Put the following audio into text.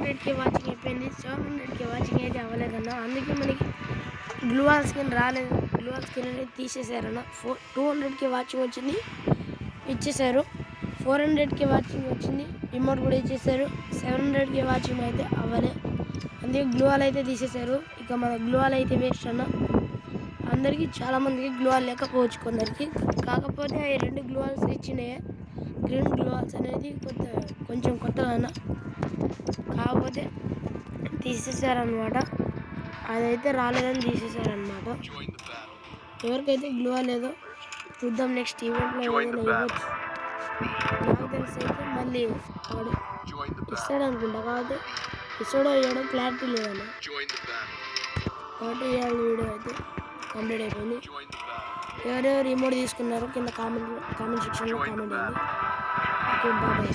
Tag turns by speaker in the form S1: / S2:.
S1: 600K watching అయిపోయింది. 700K watching అయితే అవ్వలేదన్న. అందుకే మనకి గ్లూవాల్ స్కిన్ రాలేదు. గ్లూవాల్ స్కిన్ అనేది తీసేశారన్న. 200K వాచింగ్ వచ్చింది, ఇచ్చేశారు. 400K వాచింగ్ వచ్చింది, ఇమోట్ కూడా ఇచ్చేశారు. 700K వాచింగ్ అయితే అవ్వలే, అందుకే గ్లూవాల్ అయితే తీసేశారు. ఇక మన గ్లూవాల్ అయితే వేస్ట్ అన్న. అందరికీ చాలామందికి గ్లూవాల్ లేకపోవచ్చు కొందరికి. కాకపోతే ఈ 2 గ్లూవాల్స్ ఇచ్చినాయి. గ్రీన్ గ్లూవాల్స్ అనేది కొంచెం కొత్తగా అన్న, కాకపోతే తీసేశారనమాట. అదైతే రాలేదని తీసేశారనమాట. ఎవరికైతే గ్లూవాల్ లేదో చూద్దాం నెక్స్ట్ ఈవెంట్లో ఏదైనా ఇవ్వచ్చు. నాకు తెలిసి అయితే మళ్ళీ వాడు ఇస్తాడు అనుకుంటా, కాకపోతే ఇస్తాడో ఇవ్వడం క్లారిటీ లేదన్న. కాబట్టి ఇవాళ వీడియో అయితే కంప్లీట్ అయిపోయింది. ఎవరెవరు రిమోట్ తీసుకున్నారో కింద కామెంట్ సెక్షన్లో కామెంట్ చేయండి. Okay, bye.